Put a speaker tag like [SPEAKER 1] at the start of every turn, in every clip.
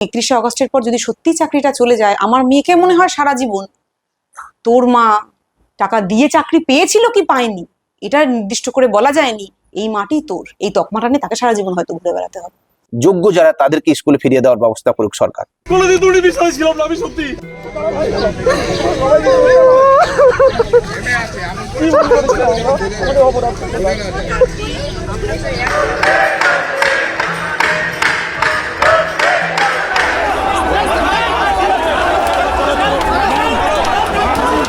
[SPEAKER 1] 31শে আগস্টের পর যদি সত্যি চাকরিটা চলে যায়, আমার মেয়েকে মনে হয় সারা জীবন, তোর মা টাকা দিয়ে চাকরি পেয়েছিল কি পায়নি এটা নির্দিষ্ট করে বলা যায়নি, এই মাটি তোর, এই তকমাটা নিয়ে তাকে সারা জীবন হয়তো ঘুরে বেড়াতে হবে।
[SPEAKER 2] যোগ্য যারা তাদেরকে স্কুলে ফিরিয়ে দেওয়ার ব্যবস্থা করুক সরকার।
[SPEAKER 3] কোনোদিন দুটি বিষয় ছিলাম না আমি, সত্যি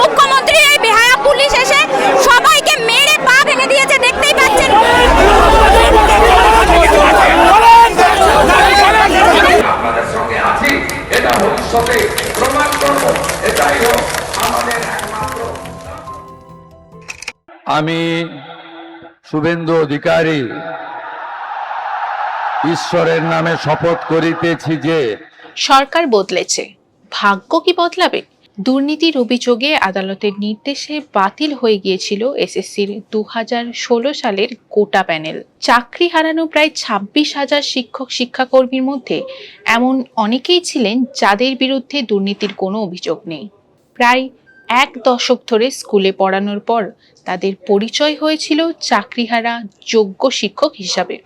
[SPEAKER 4] মুখ্যমন্ত্রী এই বেহায়া পুলিশ এসে সবাইকে মেরে পা ভেঙে দিয়েছে, দেখতেই পাচ্ছেন।
[SPEAKER 5] আপনাদের সঙ্গে আছি, এটা ভবিষ্যতে প্রমাণ করব, এটাই হোক আমাদের একমাত্র।
[SPEAKER 6] আমি শুভেন্দু অধিকারী ঈশ্বরের নামে শপথ করিতেছি যে
[SPEAKER 7] সরকার বদলেছে, ভাগ্য কি বদলাবে? দুর্নীতির অভিযোগে আদালতের নির্দেশে বাতিল হয়ে গিয়েছিল এসএসসির 2016 সালের কোটা প্যানেল। চাকরি হারানো প্রায় 26,000 শিক্ষক শিক্ষাকর্মীর মধ্যে এমন অনেকেই ছিলেন যাদের বিরুদ্ধে দুর্নীতির কোনো অভিযোগ নেই। প্রায় 1 দশক ধরে স্কুলে পড়ানোর পর তাদের পরিচয় হয়েছিল চাকরিহারা যোগ্য শিক্ষক হিসাবে।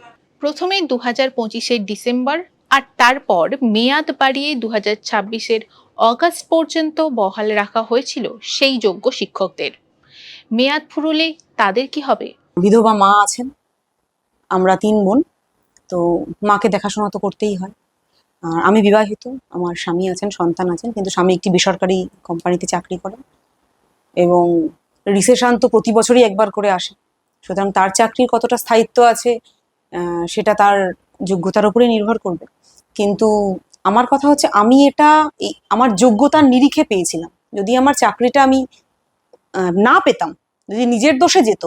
[SPEAKER 7] প্রথমে 2025-এর ডিসেম্বর আর তারপর মেয়াদ বাড়িয়ে 2026-এর অগাস্ট পর্যন্ত বহাল রাখা হয়েছিল সেই যোগ্য শিক্ষকদের। মেয়াদ ফুরলে তাদের কি হবে?
[SPEAKER 1] বিধবা মা আছেন, আমরা 3 বোন, তো মাকে দেখাশোনা তো করতেই হয়। আর আমি বিবাহিত, আমার স্বামী আছেন, সন্তান আছেন, কিন্তু স্বামী একটি বেসরকারি কোম্পানিতে চাকরি করেন এবং রিসেশন তো প্রতি বছরই একবার করে আসে, সুতরাং তার চাকরির কতটা স্থায়িত্ব আছে সেটা তার যোগ্যতার উপরে নির্ভর করবে। কিন্তু আমার কথা হচ্ছে, আমি এটা আমার যোগ্যতার নিরিখে পেয়েছিলাম। যদি আমার চাকরিটা আমি না পেতাম, যদি নিজের দোষে যেত,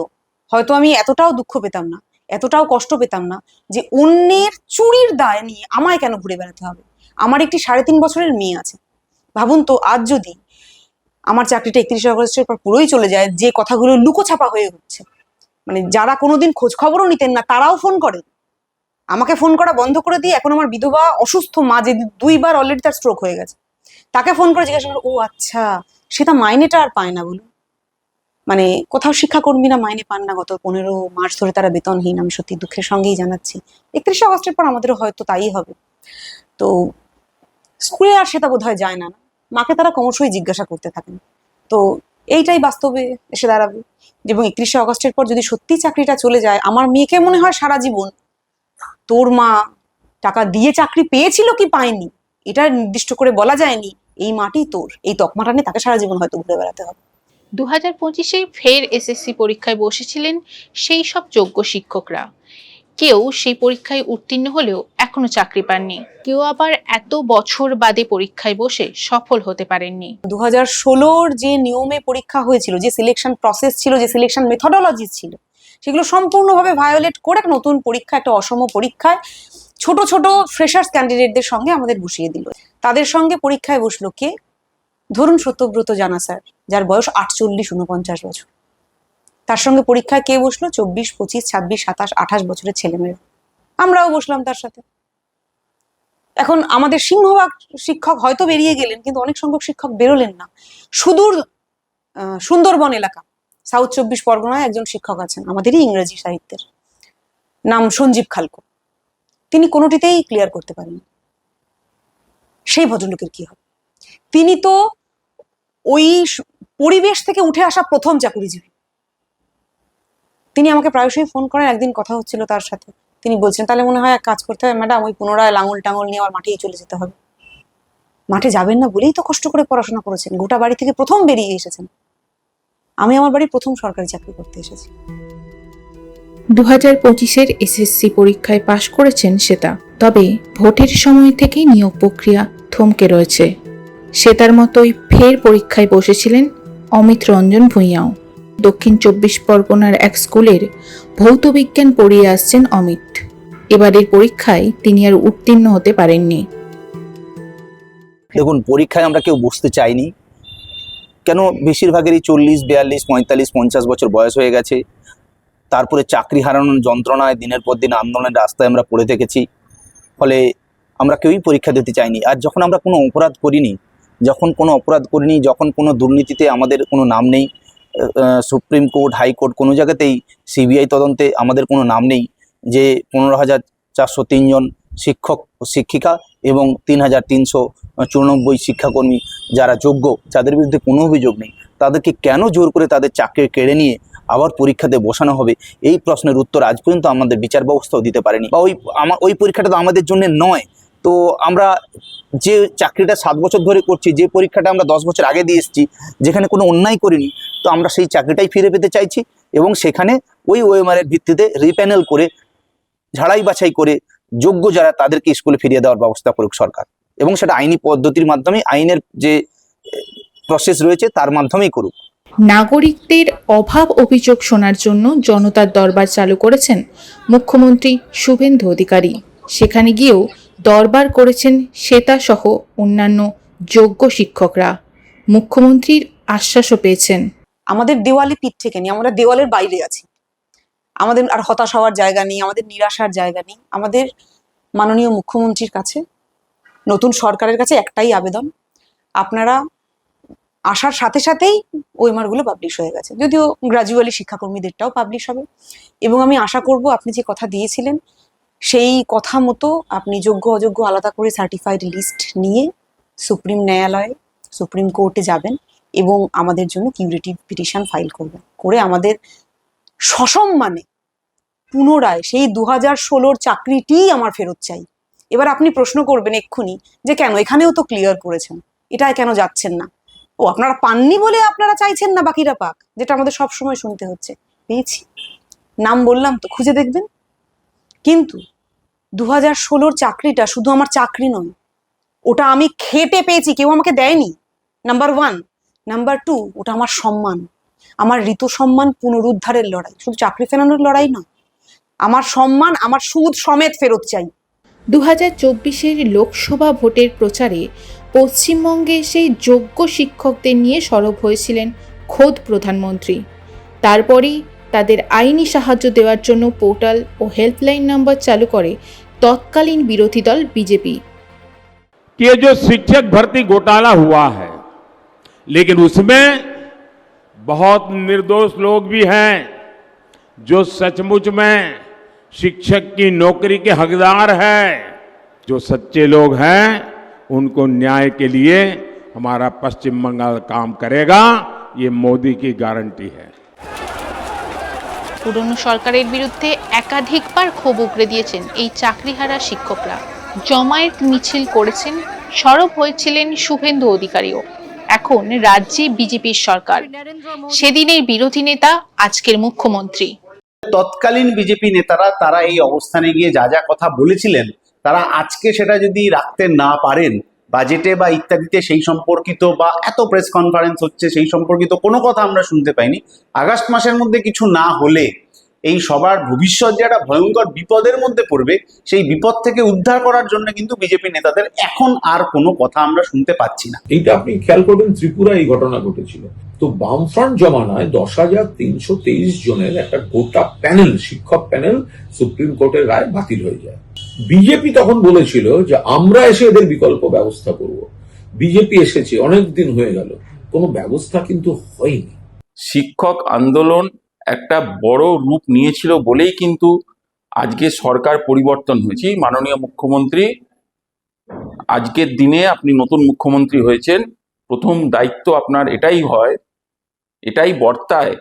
[SPEAKER 1] হয়তো আমি এতটাও দুঃখ পেতাম না, এতটাও কষ্ট পেতাম না যে অন্যের চুরির দায় নিয়ে আমায় কেন ঘুরে বেড়াতে হবে। আমার একটি 3.5 বছরের মেয়ে আছে। ভাবুন তো, আজ যদি আমার চাকরিটা 31শে আগস্টের পর পুরোই চলে যায়, যে কথাগুলো লুকোছাপা হয়ে হচ্ছে, মানে যারা কোনোদিন খোঁজ খবরও নিতেন না তারাও ফোন করেন, আমাকে ফোন করা বন্ধ করে দিয়ে এখন আমার বিধবা অসুস্থ মা, যে 2 বার অলরেডি তার স্ট্রোক হয়ে গেছে, তাকে ফোন করে জিজ্ঞাসা করে, ও আচ্ছা, সেটা মাইনেটা আর পায় না বলুন। মানে কোথাও শিক্ষাকর্মীরা মাইনে পান না, গত 15 মার্চ ধরে তারা বেতনহীন। আমি সত্যি দুঃখের সঙ্গেই জানাচ্ছি, 31শে আগস্টের পর আমাদেরও হয়তো তাই হবে। তো স্কুলে আর সেটা বোধহয় যায় না, মাকে তারা ক্রমশই জিজ্ঞাসা করতে থাকেন। তো এইটাই বাস্তবে এসে দাঁড়াবে। এবং 31শে আগস্টের পর যদি সত্যি চাকরিটা চলে যায়, আমার মেয়েকে মনে হয় সারা জীবন, তোর মা টাকা দিয়ে চাকরি পেয়েছিল কি পায়নি এটা নির্দিষ্ট করে বলা যায়নি, এই মাটি তোর, এই তকমাটা নিয়ে তাকে সারা জীবন হয়তো ঘুরে বেড়াতে হবে।
[SPEAKER 7] 2025-এ ফের এসএসসি পরীক্ষায় বসেছিলেন সেই সব যোগ্য শিক্ষকরা। কেউ সেই পরীক্ষায় উত্তীর্ণ হলেও এখনো চাকরি পাননি, কেউ আবার এত বছর বাদে পরীক্ষায় বসে সফল হতে পারেননি।
[SPEAKER 1] 2016-র যে নিয়মে পরীক্ষা হয়েছিল, যে সিলেকশন প্রসেস ছিল, যে সিলেকশন মেথডোলজি ছিল, সেগুলো সম্পূর্ণভাবে ভায়োলেট করে নতুন পরীক্ষা, একটা অসম পরীক্ষায় ছোট ছোট ফ্রেশার্স ক্যান্ডিডেটদের সঙ্গে আমাদের বসিয়ে দিল। তাদের সঙ্গে পরীক্ষায় বসলো কে? ধরুন সত্যব্রত জানা স্যার, যার বয়স 48-49 বছর। তার সঙ্গে পরীক্ষায় কে বসলো? 24, 25, 26, 27, 28 বছরের ছেলেমেয়েরা। আমরাও বসলাম তার সাথে। এখন আমাদের সিংহভাগ শিক্ষক হয়তো বেরিয়ে গেলেন, কিন্তু অনেক সংখ্যক শিক্ষক বেরোলেন না। সুদূর সুন্দরবন এলাকা, সাউথ 24 পরগনায় একজন শিক্ষক আছেন, আমাদেরই ইংরেজি সাহিত্যের, নাম সঞ্জীব খালকো। তিনি কোনোটিতেই ক্লিয়ার করতে পারেন। সেই ভদ্রলোকের কি হবে? তিনি তো ওই পরিবেশ থেকে উঠে আসা প্রথম চাকুরিজীবী। তিনি আমাকে প্রায়শই ফোন করেন। একদিন কথা হচ্ছিল তার সাথে, তিনি বলছেন, তাহলে মনে হয় এক কাজ করতে হবে ম্যাডাম, ওই পুনরায় লাঙল টাঙল নিয়ে আবার মাঠেই চলে যেতে হবে। মাঠে যাবেন না বলেই তো কষ্ট করে পড়াশোনা করেছেন, গোটা বাড়ি থেকে প্রথম বেরিয়ে এসেছেন। আমি আমার বাড়ির প্রথম সরকারি চাকরি করতে এসেছি।
[SPEAKER 7] 2025-এর এসএসসি পরীক্ষায় পাশ করেছেন শ্বেতা, তবে ভোটের সময় থেকেই নিয়োগ প্রক্রিয়া থমকে রয়েছে। শ্বেতার মতোই ফের পরীক্ষায় বসেছিলেন অমিত রঞ্জন ভূঁইয়াও। দক্ষিণ 24 পরগনার এক স্কুলের ভৌত বিজ্ঞান পড়িয়ে আসছেন অমিত। এবারের পরীক্ষায় তিনি আর উত্তীর্ণ হতে পারেননি।
[SPEAKER 2] দেখুন, পরীক্ষায় আমরা কেউ বসতে চাইনি, কেন? বেশিরভাগেরই 40, 42, 45, 50 বছর বয়স হয়ে গেছে। তারপরে চাকরি হারানোর যন্ত্রণায় দিনের পর দিন আন্দোলনের রাস্তায় আমরা পড়ে থেকেছি। ফলে আমরা কেউই পরীক্ষা দিতে চাইনি। আর যখন আমরা কোনো অপরাধ করিনি, যখন কোনো দুর্নীতিতে আমাদের কোনো নাম নেই, সুপ্রিম কোর্ট, হাইকোর্ট কোনো জায়গাতেই সিবিআই তদন্তে আমাদের কোনো নাম নেই, যে 15,403 জন শিক্ষক শিক্ষিকা এবং 3,394 শিক্ষাকর্মী যারা যোগ্য, যাদের বিরুদ্ধে কোনো অভিযোগ নেই, তাদেরকে কেন জোর করে তাদের চাকরি কেড়ে নিয়ে আবার পরীক্ষাতে বসানো হবে? এই প্রশ্নের উত্তর আজ পর্যন্ত আমাদের বিচার ব্যবস্থাও দিতে পারেনি, বা ওই পরীক্ষাটা তো আমাদের জন্য নয়। তো আমরা যে চাকরিটা 7 বছর ধরে করছি, যে পরীক্ষাটা আমরা 10 বছর আগে দিয়ে এসেছি, যেখানে কোনো অন্যায় করিনি, তো আমরা সেই চাকরিটাই ফিরে পেতে চাইছি এবং সেখানে ওই ওএমআরের ভিত্তিতে রিপ্যানেল করে, ঝাড়াই বাছাই করে যোগ্য যারা তাদেরকে স্কুলে ফিরিয়ে দেওয়ার ব্যবস্থা করুক সরকার, এবং সেটা আইনি পদ্ধতির মাধ্যমে, আইনের যে প্রসেস রয়েছে তার মাধ্যমেই করুক।
[SPEAKER 7] নাগরিকদের অভাব অভিযোগ শোনার জন্য জনতার দরবার চালু করেছেন মুখ্যমন্ত্রী শুভেন্দু অধিকারী। সেখানে গিয়েও দরবার করেছেন শ্বেতা সহ অন্যান্য যোগ্য শিক্ষকরা। মুখ্যমন্ত্রীর আশ্বাসও পেয়েছেন।
[SPEAKER 1] আমাদের দেওয়ালে পিঠ থেকে নেই, আমরা দেওয়ালের বাইরে আছি। আমাদের আর হতাশ হওয়ার জায়গা নেই, আমাদের নিরাশার জায়গা নেই। আমাদের মাননীয় মুখ্যমন্ত্রীর কাছে, নতুন সরকারের কাছে একটাই আবেদন, আপনারা আসার সাথে সাথেই ওএমআরগুলো পাবলিশ হয়ে গেছে, যদিও গ্র্যাজুয়ালি শিক্ষাকর্মীদেরটাও পাবলিশ হবে, এবং আমি আশা করব আপনি যে কথা দিয়েছিলেন সেই কথা মতো আপনি যোগ্য অযোগ্য আলাদা করে সার্টিফাইড লিস্ট নিয়ে সুপ্রিম ন্যায়ালয়ে, সুপ্রিম কোর্টে যাবেন এবং আমাদের জন্য কিউরেটিভ পিটিশন ফাইল করবেন, করে আমাদের সসম্মানে পুনরায় সেই 2016 চাকরিটিই আমার ফেরত চাই। এবার আপনি প্রশ্ন করবেন এক্ষুনি যে কেন, এখানেও তো ক্লিয়ার করেছেন, এটা কেন যাচ্ছেন না? ও আপনারা পাননি বলে আপনারা চাইছেন না বাকিরা পাক, যেটা আমাদের সব সময় শুনতে হচ্ছে। পেয়েছি, নাম বললাম তো, খুঁজে দেখবেন। কিন্তু 2016 চাকরিটা শুধু আমার চাকরি নয়, ওটা আমি খেটে পেয়েছি, কেউ আমাকে দেয়নি, নাম্বার 1। নাম্বার 2, ওটা আমার সম্মান, আমার ঋতু সম্মান পুনরুদ্ধারের লড়াই, শুধু চাকরি ফেরানোর লড়াই নয়, আমার সম্মান, আমার সুদ সমেত ফেরত চাই।
[SPEAKER 7] 2024-এর লোকসভা ভোটের প্রচারে পশ্চিমবঙ্গে সেই যোগ্য শিক্ষকদের নিয়ে সরব হয়েছিলেন খোদ প্রধানমন্ত্রী। তারপরেই তাদের আইনি সাহায্য দেওয়ার জন্য পোর্টাল ও হেল্পলাইন নাম্বার চালু করে তৎকালীন বিরোধী দল বিজেপি।
[SPEAKER 3] कि जो शिक्षक भर्ती घोटाला हुआ है, लेकिन उसमें बहुत निर्दोष लोग भी हैं जो सचमुच में शिक्षक की नौकरी के हकदार हैं। जो सच्चे लोग हैं उनको न्याय के लिए हमारा पश्चिम बंगाल काम करेगा, ये मोदी की गारंटी है।
[SPEAKER 7] পুরনো সরকারের বিরুদ্ধে একাধিকবার ক্ষোভ উগরে দিয়েছেন এই চাকরিহারা শিক্ষকরা। জমায়েত মিছিল করেছেন, সরব হয়েছিলেন শুভেন্দু অধিকারীও। এখন রাজ্যে বিজেপির সরকার, সেদিনের বিরোধী নেতা আজকের মুখ্যমন্ত্রী।
[SPEAKER 8] তৎকালীন বিজেপি নেতারা তারা এই অবস্থানে গিয়ে যা যা কথা বলেছিলেন, তারা আজকে সেটা যদি রাখতে না পারেন, বাজেটে বা ইত্যাদিতে সেই সম্পর্কিত, বা এত প্রেস কনফারেন্স হচ্ছে সেই সম্পর্কিত কোনো কথা আমরা শুনতে পাইনি। আগস্ট মাসের মধ্যে কিছু না হলে এই সবার ভবিষ্যৎ যে একটা ভয়ঙ্কর বিপদের মধ্যে পড়বে, সেই বিপদ থেকে উদ্ধার করার জন্য কিন্তু বিজেপি নেতাদের এখন আর কোনো কথা আমরা শুনতে পাচ্ছি না।
[SPEAKER 9] এইটা আপনি খেয়াল করবেন, ত্রিপুরা এই ঘটনা ঘটেছিল, তো বামফ্রন্ট জমানায় 10,323 জনের একটা গোটা প্যানেল, শিক্ষক প্যানেল, সুপ্রিম কোর্টের রায় বাতিল হয়ে যায়। বিজেপি তখন বলেছিল যে আমরা এসে এদের বিকল্প ব্যবস্থা করব। বিজেপি এসেছে, অনেক দিন হয়ে গেল, কোনো ব্যবস্থা কিন্তু হয়নি।
[SPEAKER 10] শিক্ষক আন্দোলন একটা বড় রূপ নিয়েছিল বলেই কিন্তু আজকে সরকার পরিবর্তন হয়েছে। মাননীয় মুখ্যমন্ত্রী, আজকের দিনে আপনি নতুন মুখ্যমন্ত্রী হয়েছেন, প্রথম দায়িত্ব আপনার এটাই হয়, এটাই বর্তায়,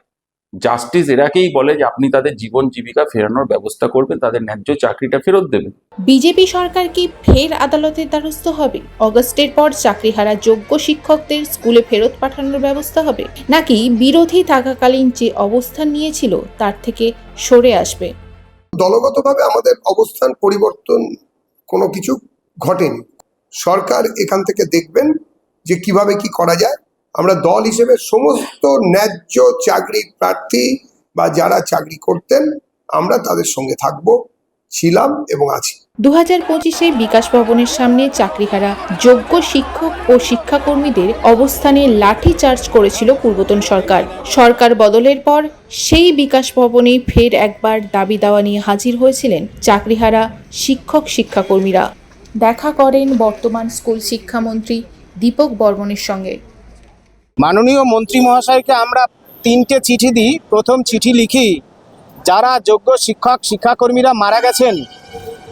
[SPEAKER 10] জাস্টিস এরাকেই বলে যে আপনি তাদের জীবন জীবিকা ফেরানোর ব্যবস্থা করবেন, তাদের ন্যায্য চাকরিটা ফেরত দেবেন।
[SPEAKER 7] বিজেপি সরকার কি ফের আদালতের দ্বারস্থ হবে? অগস্টের পর চাকরিহারা যোগ্য শিক্ষকদের স্কুলে ফেরত পাঠানোর ব্যবস্থা হবে, নাকি বিরোধী থাকাকালীন যে অবস্থান নিয়েছিল তার থেকে সরে আসবে?
[SPEAKER 11] দলগতভাবে আমাদের অবস্থান পরিবর্তন কোনো কিছু ঘটেনি। সরকার এখান থেকে দেখবেন যে কিভাবে কি করা যায়। আমরা দল হিসেবে সমস্ত ন্যায্য চাকরি প্রার্থী বা যারা চাকরি করতেন, আমরা তাদের সঙ্গে থাকব, ছিলাম এবং আছি।
[SPEAKER 7] 2025-এ বিকাশ ভবনের সামনে চাকরিহারা যোগ্য শিক্ষক ও শিক্ষাকর্মীদের অবস্থানে লাঠি চার্জ করেছিল পূর্বতন সরকার। সরকার বদলের পর সেই বিকাশ ভবনে ফের একবার দাবি দাওয়া নিয়ে হাজির হয়েছিলেন চাকরিহারা শিক্ষক শিক্ষাকর্মীরা। দেখা করেন বর্তমান স্কুল শিক্ষামন্ত্রী দীপক বর্মনের সঙ্গে।
[SPEAKER 12] মাননীয় মন্ত্রী মহাশয়কে আমরা 3টে চিঠি দিই। প্রথম চিঠি লিখি, যারা যোগ্য শিক্ষক শিক্ষাকর্মীরা মারা গেছেন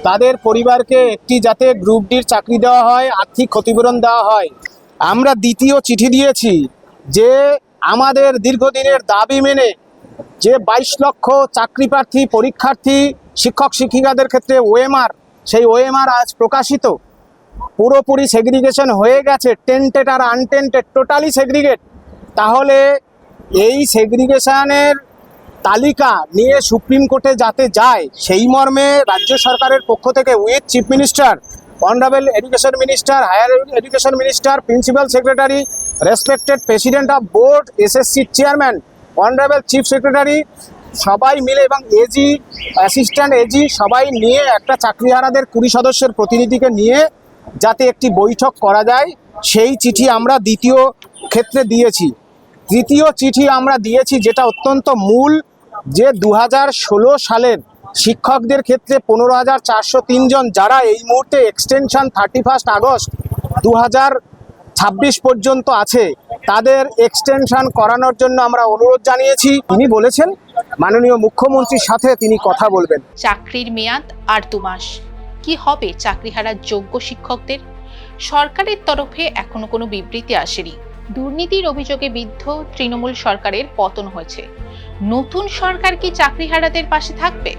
[SPEAKER 12] তাদের পরিবারকে একটি যাতে গ্রুপ ডির চাকরি দেওয়া হয়, আর্থিক ক্ষতিপূরণ দেওয়া হয়। আমরা দ্বিতীয় চিঠি দিয়েছি যে আমাদের দীর্ঘদিনের দাবি মেনে যে 22 লক্ষ চাকরি প্রার্থী পরীক্ষার্থী শিক্ষক শিক্ষিকাদের ক্ষেত্রে ওএমআর, সেই ওএমআর আজ প্রকাশিত। পুরোপুরি সেগ্রিগেশন হয়ে গেছে, টেন্টেড আর আনটেন্টেড, টোটালি সেগ্রিগেট। তাহলে এই সেগ্রিগেশনের তালিকা নিয়ে সুপ্রিম কোর্টে যাতে যায়, সেই মর্মে রাজ্য সরকারের পক্ষ থেকে with chief minister, honourable education minister, higher education minister, principal secretary, respected president of board, SSC chairman, honourable chief secretary, সবাই মিলে এবং এজি, অ্যাসিস্ট্যান্ট এজি সবাই নিয়ে একটা চাকরিহারাদের 20 সদস্যের প্রতিনিধিকে নিয়ে যাতে একটি বৈঠক করা যায়, সেই চিঠি আমরা দ্বিতীয় ক্ষেত্রে দিয়েছি। তৃতীয় চিঠি আমরা দিয়েছি যেটা অত্যন্ত মূল, যে 2016 সালের শিক্ষকদের ক্ষেত্রে 15,403 জন যারা এই মুহূর্তে এক্সটেনশন 31 আগস্ট 2026 পর্যন্ত আছে, তাদের এক্সটেনশন করানোর জন্য আমরা অনুরোধ জানিয়েছি। তিনি বলেছেন মাননীয় মুখ্যমন্ত্রীর সাথে তিনি কথা বলবেন।
[SPEAKER 7] চাকরির মেয়াদ আর 2 মাস। কি হবে চাকরিহারা যোগ্য শিক্ষকদের? সরকারের তরফে এখনো কোনো বিবৃতি আসেনি। দুর্নীতির অভিযোগে বিদ্ধ তৃণমূল সরকারের পতন হয়েছে। নতুন সরকার কি চাকরিহারাদের পাশে থাকবে?